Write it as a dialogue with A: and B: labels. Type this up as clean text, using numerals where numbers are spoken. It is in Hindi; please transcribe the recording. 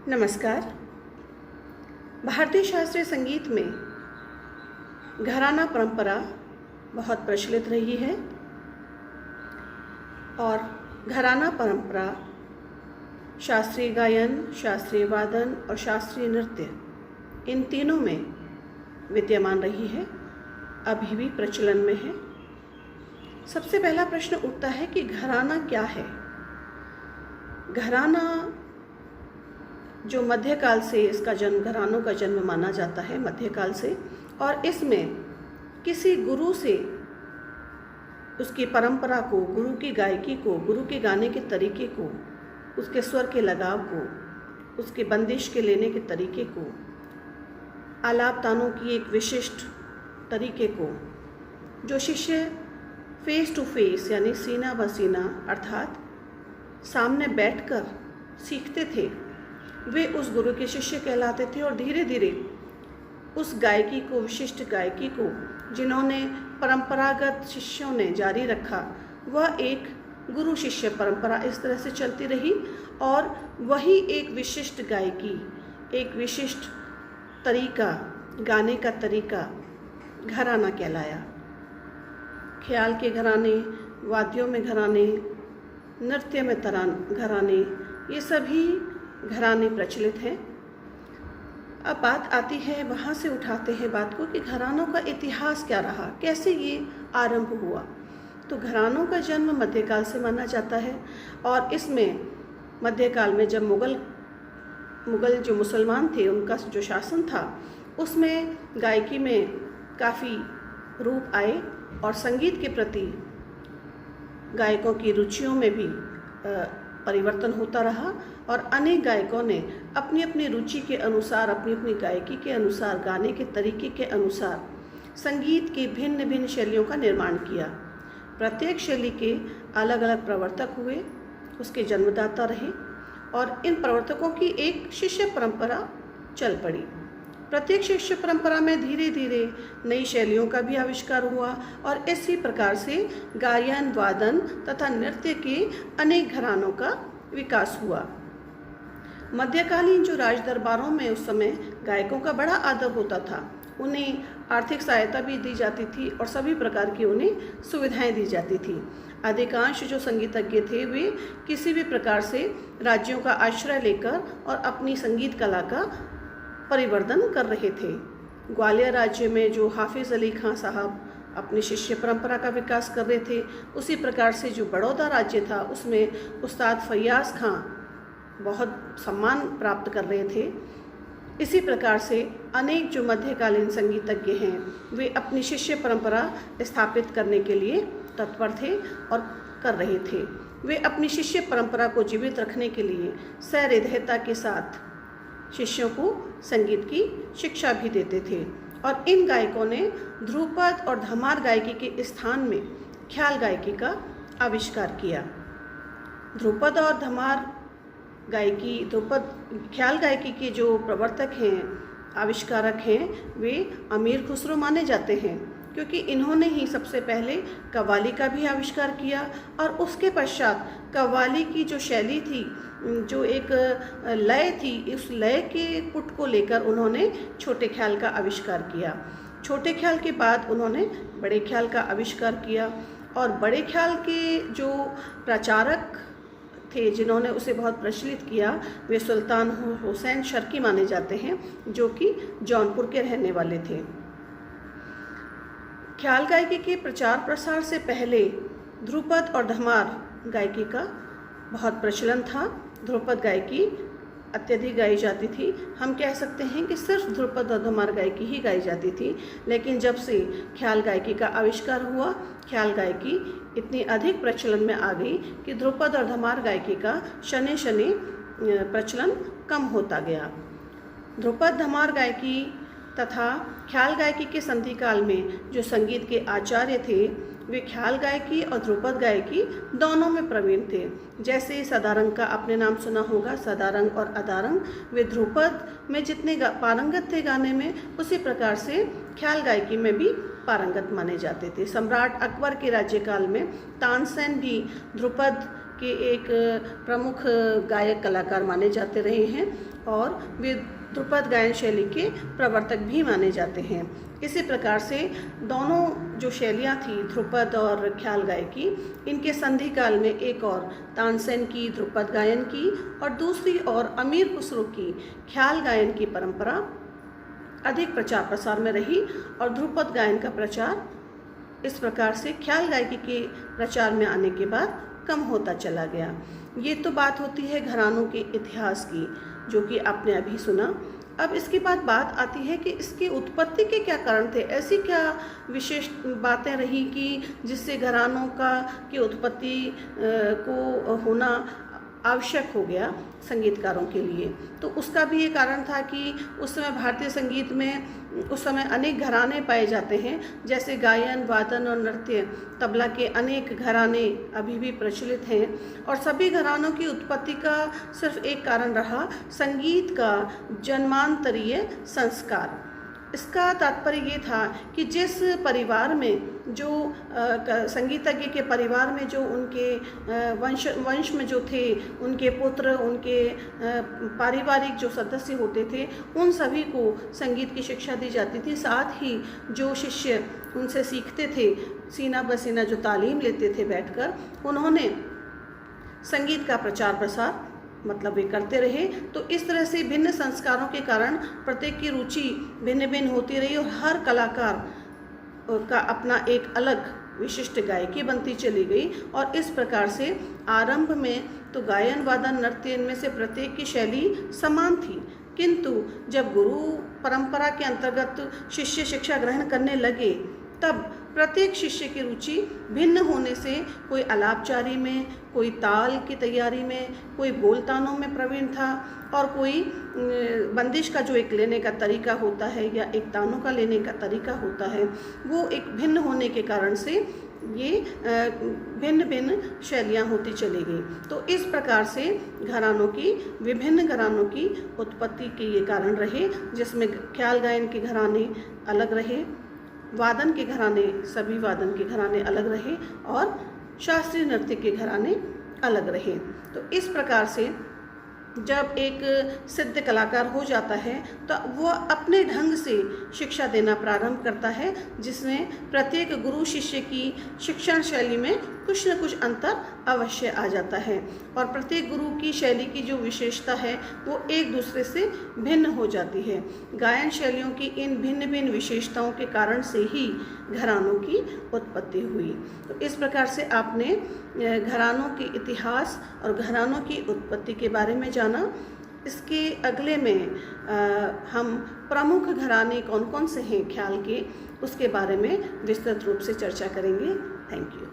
A: नमस्कार। भारतीय शास्त्रीय संगीत में घराना परंपरा बहुत प्रचलित रही है और घराना परंपरा शास्त्रीय गायन, शास्त्रीय वादन और शास्त्रीय नृत्य इन तीनों में विद्यमान रही है, अभी भी प्रचलन में है। सबसे पहला प्रश्न उठता है कि घराना क्या है। घराना जो मध्यकाल से इसका जन्म, घरानों का जन्म माना जाता है मध्यकाल से, और इसमें किसी गुरु से उसकी परंपरा को, गुरु की गायकी को, गुरु के गाने के तरीके को, उसके स्वर के लगाव को, उसके बंदिश के लेने के तरीके को, आलाप तानों की एक विशिष्ट तरीके को, जो शिष्य फेस टू फेस यानी सीना ब सीना अर्थात सामने बैठकर सीखते थे, वे उस गुरु के शिष्य कहलाते थे। और धीरे धीरे उस गायकी को, विशिष्ट गायकी को जिन्होंने परंपरागत शिष्यों ने जारी रखा, वह एक गुरु शिष्य परंपरा इस तरह से चलती रही और वही एक विशिष्ट गायकी, एक विशिष्ट तरीका, गाने का तरीका घराना कहलाया। ख्याल के घराने, वाद्यों में घराने, नृत्य में घराने, ये सभी घराने प्रचलित हैं। अब बात आती है, वहाँ से उठाते हैं बात को कि घरानों का इतिहास क्या रहा, कैसे ये आरंभ हुआ। तो घरानों का जन्म मध्यकाल से माना जाता है और इसमें मध्यकाल में जब मुगल जो मुसलमान थे, उनका जो शासन था, उसमें गायकी में काफ़ी रूप आए और संगीत के प्रति गायकों की रुचियों में भी परिवर्तन होता रहा और अनेक गायकों ने अपनी अपनी रुचि के अनुसार, अपनी अपनी गायकी के अनुसार, गाने के तरीके के अनुसार संगीत की भिन्न भिन्न शैलियों का निर्माण किया। प्रत्येक शैली के अलग अलग प्रवर्तक हुए, उसके जन्मदाता रहे और इन प्रवर्तकों की एक शिष्य परंपरा चल पड़ी। प्रत्येक शिष्य परंपरा में धीरे धीरे नई शैलियों का भी आविष्कार हुआ और इसी प्रकार से गायन, वादन तथा नृत्य के अनेक घरानों का विकास हुआ। मध्यकालीन जो राज दरबारों में उस समय गायकों का बड़ा आदर होता था, उन्हें आर्थिक सहायता भी दी जाती थी और सभी प्रकार की उन्हें सुविधाएं दी जाती थी। अधिकांश जो संगीतज्ञ थे वे किसी भी प्रकार से राज्यों का आश्रय लेकर और अपनी संगीत कला का परिवर्धन कर रहे थे। ग्वालियर राज्य में जो हाफिज़ अली खां साहब अपनी शिष्य परंपरा का विकास कर रहे थे, उसी प्रकार से जो बड़ौदा राज्य था उसमें उस्ताद फैयाज़ खां बहुत सम्मान प्राप्त कर रहे थे। इसी प्रकार से अनेक जो मध्यकालीन संगीतज्ञ हैं, वे अपनी शिष्य परंपरा स्थापित करने के लिए तत्पर थे और कर रहे थे। वे अपनी शिष्य परंपरा को जीवित रखने के लिए सहृदयता के साथ शिष्यों को संगीत की शिक्षा भी देते थे और इन गायकों ने ध्रुपद और धमार गायकी के स्थान में ख्याल गायकी का आविष्कार किया। ध्रुपद और धमार गायकी, ख्याल गायकी के जो प्रवर्तक हैं, आविष्कारक हैं, वे अमीर खुसरो माने जाते हैं क्योंकि इन्होंने ही सबसे पहले कव्वाली का भी आविष्कार किया और उसके पश्चात कव्वाली की जो शैली थी, जो एक लय थी, उस लय के पुट को लेकर उन्होंने छोटे ख्याल का आविष्कार किया। छोटे ख्याल के बाद उन्होंने बड़े ख्याल का आविष्कार किया और बड़े ख्याल के जो प्रचारक थे, जिन्होंने उसे बहुत प्रचलित किया, वे सुल्तान हुसैन शर्की माने जाते हैं, जो कि जौनपुर के रहने वाले थे। ख्याल गायकी के प्रचार प्रसार से पहले ध्रुपद और धमार गायकी का बहुत प्रचलन था। ध्रुपद गायकी अत्यधिक गाई जाती थी। हम कह सकते हैं कि सिर्फ ध्रुपद और धमार गायकी ही गाई जाती थी, लेकिन जब से ख्याल गायकी का आविष्कार हुआ, ख्याल गायकी इतनी अधिक प्रचलन में आ गई कि ध्रुपद और धमार गायकी का शनि शनि प्रचलन कम होता गया। ध्रुपद, धमार गायकी तथा ख्याल गायकी के संधि काल में जो संगीत के आचार्य थे, वे ख्याल गायकी और ध्रुपद गायकी दोनों में प्रवीण थे। जैसे सदारंग का आपने नाम सुना होगा, सदारंग और अदारंग, वे ध्रुपद में जितने पारंगत थे गाने में, उसी प्रकार से ख्याल गायकी में भी पारंगत माने जाते थे। सम्राट अकबर के राज्यकाल में तानसेन भी ध्रुपद के एक प्रमुख गायक कलाकार माने जाते रहे हैं और वे ध्रुपद गायन शैली के प्रवर्तक भी माने जाते हैं। इसी प्रकार से दोनों जो शैलियाँ थी, ध्रुपद और ख्याल गायकी, इनके संधि काल में एक और तानसेन की ध्रुपद गायन की और दूसरी ओर अमीर खुसरो की ख्याल गायन की परंपरा अधिक प्रचार प्रसार में रही और ध्रुपद गायन का प्रचार इस प्रकार से ख्याल गायकी के प्रचार में आने के बाद कम होता चला गया। ये तो बात होती है घरानों के इतिहास की, जो कि आपने अभी सुना। अब इसके बाद बात आती है कि इसकी उत्पत्ति के क्या कारण थे, ऐसी क्या विशेष बातें रही कि जिससे घरानों की उत्पत्ति को होना आवश्यक हो गया संगीतकारों के लिए। तो उसका भी ये कारण था कि उस समय भारतीय संगीत में उस समय अनेक घराने पाए जाते हैं, जैसे गायन, वादन और नृत्य, तबला के अनेक घराने अभी भी प्रचलित हैं। और सभी घरानों की उत्पत्ति का सिर्फ एक कारण रहा, संगीत का जन्मांतरीय संस्कार। इसका तात्पर्य ये था कि जिस परिवार में जो संगीतज्ञ के परिवार में जो उनके वंश में जो थे, उनके पुत्र, उनके पारिवारिक जो सदस्य होते थे, उन सभी को संगीत की शिक्षा दी जाती थी। साथ ही जो शिष्य उनसे सीखते थे, सीना बसीना जो तालीम लेते थे बैठकर, उन्होंने संगीत का प्रचार प्रसार मतलब वे करते रहे। तो इस तरह से भिन्न संस्कारों के कारण प्रत्येक की रुचि भिन्न भिन्न होती रही और हर कलाकार का अपना एक अलग विशिष्ट गायकी बनती चली गई। और इस प्रकार से आरंभ में तो गायन, वादन, नृत्य, इनमें से प्रत्येक की शैली समान थी, किंतु जब गुरु परंपरा के अंतर्गत शिष्य शिक्षा ग्रहण करने लगे, तब प्रत्येक शिष्य की रुचि भिन्न होने से कोई आलापचारी में, कोई ताल की तैयारी में, कोई बोलतानों में प्रवीण था और कोई बंदिश का जो एक लेने का तरीका होता है या एक तानों का लेने का तरीका होता है, वो एक भिन्न होने के कारण से ये भिन्न भिन्न शैलियाँ होती चली गई। तो इस प्रकार से विभिन्न घरानों की उत्पत्ति के ये कारण रहे, जिसमें ख्याल गायन के घराने अलग रहे, वादन के घराने, सभी वादन के घराने अलग रहे और शास्त्रीय नृत्य के घराने अलग रहे। तो इस प्रकार से जब एक सिद्ध कलाकार हो जाता है तो वो अपने ढंग से शिक्षा देना प्रारंभ करता है, जिसमें प्रत्येक गुरु शिष्य की शिक्षण शैली में कुछ न कुछ अंतर अवश्य आ जाता है और प्रत्येक गुरु की शैली की जो विशेषता है वो एक दूसरे से भिन्न हो जाती है। गायन शैलियों की इन भिन्न भिन्न विशेषताओं के कारण से ही घरानों की उत्पत्ति हुई। तो इस प्रकार से आपने घरानों के इतिहास और घरानों की उत्पत्ति के बारे में जाना। इसके अगले में हम प्रमुख घराने कौन कौन से हैं ख्याल के, उसके बारे में विस्तृत रूप से चर्चा करेंगे। Thank you.